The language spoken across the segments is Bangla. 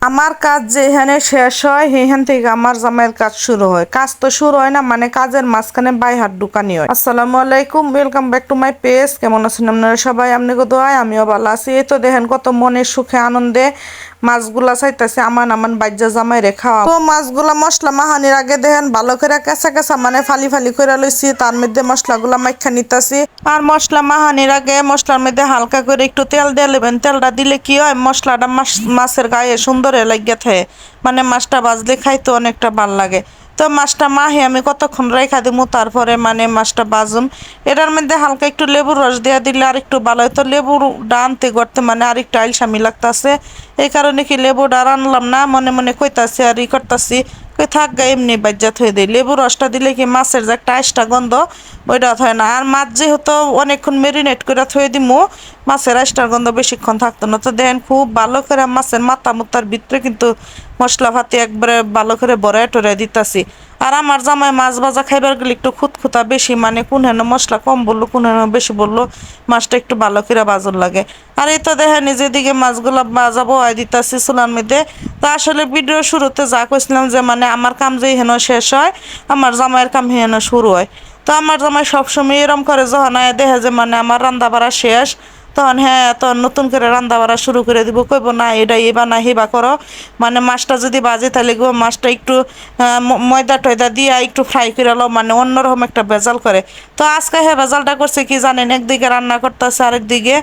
আমার কাজ যেখানে শেষ হয় সেখান থেকে আমার জামাইয়ের কাজ শুরু হয়। কাজ তো শুরু হয় না, মানে কাজের মাঝখানে বাই হাত ঢুকানি হয়। আসসালামু আলাইকুম, welcome back to my page. কেমন আছেন আপনারা সবাই? আপনি কত হয়? আমিও ভালো আছি। এই তো দেখেন কত মনের সুখে আনন্দে মাছগুলা চাইতেছে আমান আমান বাইজা জামাই রে খাওয়া। তো মাছগুলা মশলা মাহানির আগে দেখেন ভালো করে কেঁচা কেঁচা মানে ফালি ফালি করে লইছি, তার মধ্যে মশলাগুলা মাইখা নিতাছি। আর মশলা মাহানির আগে মশলার মধ্যে হালকা করে একটু তেল দিয়ে নেবেন। তেলটা দিলে কি হয়, মশলাটা মাছের গায়ে সুন্দর লাগিয়ে থাকে, মানে মাছটা ভাজলে খাইতে অনেকটা ভাল লাগে। তো মাছটা মাহি আমি কতক্ষণ রেখা দিমু, তারপরে মানে মাছটা বাজুম। এটার মধ্যে হালকা একটু লেবুর রস দেওয়া দিলে আর একটু ভালো হতো। লেবুর আনতে করতে মানে আর একটু আইলসামি লাগতেছে, এই কারণে কি লেবুটা আনলাম না, মনে মনে কইতাছি আর ই করতেছি। কই থাক গা, এমনি বাজ্জাত হয়ে দিই। লেবুর রসটা দিলে কি মাছের যে একটা আইসটা গন্ধ ওইটা হয় না। আর মাছ যেহেতু অনেকক্ষণ মেরিনেট করে থয়ে দিমু, মাছের আইসটার গন্ধ বেশিক্ষণ থাকতো না। তো দেখেন খুব ভালো করে মাছের মাথা মুতার ভিতরে কিন্তু মশলা ফাতি একবারে ভালো করে বড়াই টরাই দিতাছি। আর আমার জামাই মাছ ভাজা খাইবার গেলে একটু খুঁতখুতা বেশি, মানে কোন হেন মশলা কম বললো কোন হেন বেশি বললো, মাছটা একটু ভালো করে বাজুর লাগে। আর এই তো দেখেন যেদিকে মাছগুলো ভাজা বয়াই দিতাছি চুলার মধ্যে। তো আসলে ভিডিও শুরুতে যা কইছিলাম যে মানে আমার কাম যে হেন শেষ হয়, আমার জামাইয়ের কাম হেন শুরু হয়। তো আমার জামাই সবসময় এরম করে, যখন দেখে যে মানে আমার রান্না বাড়া শেষ, তখন হ্যাঁ তখন নতুন করে রান্না বাড়া শুরু করে দিব। কইব না এটা এবা না হেবা করো, মানে মাছটা যদি বাজে তাহলে গো মাছটা একটু ময়দা টয়দা দিয়ে একটু ফ্রাই করে লো, মানে অন্যরকম একটা ভেজাল করে। তো আজকে হ্যাঁ ভেজালটা করছে কি জানেন, একদিকে রান্না করতেছে আরেকদিকে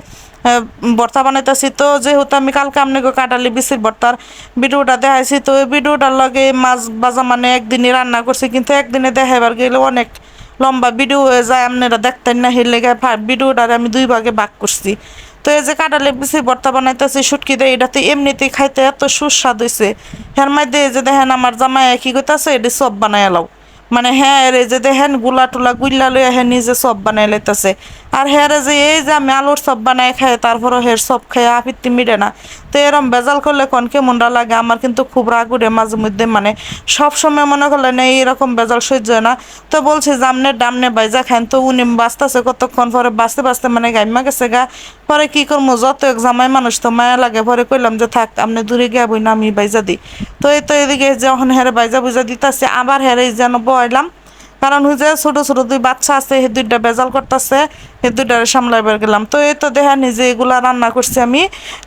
ভর্তা বানাইতেছি। তো যেহেতু আমি কালকে আপনাকে কাটালি বিচির ভর্তার ভিডিওটা দেখাইছি, তো ওই ভিডিওটার লগে মাছ ভাজা মানে একদিনই রান্না করছি, কিন্তু একদিনে দেখাইবার গেলে অনেক লম্বা ভিডিও হয়ে যায়, আপনারা দেখতেন না, হের লেগে ভিডিওটার আমি দুই ভাগে ভাগ করছি। তো এই যে কাঁঠালের বিচি ভর্তা বানাইতেছি শুটকি দেয়, এটাতে এমনিতেই খাইতে এত সুস্বাদ হয়েছে। হের মধ্যে এই যে দেখেন আমার জামাই কি কইতাছে, এটি সব বানাই এলাও, মানে হ্যাঁ এই যে দেখেন গুলা টুলা গুইলা লইয়া হ্যাঁ নিজে সব বানাই লাইতেছে। আর হ্যাঁ যে এই যে আমি আলুর সব বানাই খাই, তারপরও হের সব খাই আপত্তি মিটে না। তো এরম বেজাল করলে কোন কেমনটা লাগে, আমার কিন্তু খুব রাগ উঠে মাঝে মধ্যে, মানে সব সময় মনে করলেন এইরকম বেজাল সহ্য হয় না। তো বলছি যে আমনে ডামনে বাইজা খান, তো উনি বাঁচতেছে কতক্ষণ, পরে বাঁচতে বাঁচতে মানে গাইমা গেছে গা। পরে কি করবো, যত এক জামাই মানুষ তো মায়া লাগে, পরে কইলাম যে থাক আপনি দূরে গিয়া বই না আমি বাইজা দিই। তো এই তো এদিকে যখন হেরে বাইজা বুঝা দিতেছে, আবার হেরে যেন বয়লাম, কারণ হচ্ছে ছোট ছোট দুই বাচ্চা আছে, সেই দুইটা বেজাল করতেছে, সেই দুইটারে সামলাইবার গেলাম। তো এই তো দেখা নিজে এগুলা রান্না করছি আমি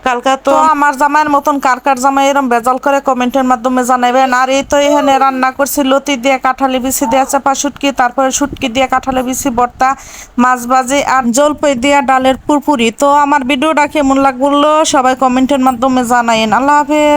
কালকা। তো আমার জামাইয়ের মতন কার কার জামাই এরম বেজাল করে কমেন্টের মাধ্যমে জানাবেন। আর এই তো এখানে রান্না করছি লতি দিয়ে কাঁঠালি বিচি দিয়ে চাপা শুটকি, তারপরে শুটকি দিয়ে কাঁঠালি বিচি ভর্তা, মাছ ভাজি আর জলপাই দিয়া ডালের পুরপুরি। তো আমার ভিডিওটা কেমন লাগলো সবাই কমেন্টের মাধ্যমে জানাইন। আল্লাহ হাফেজ।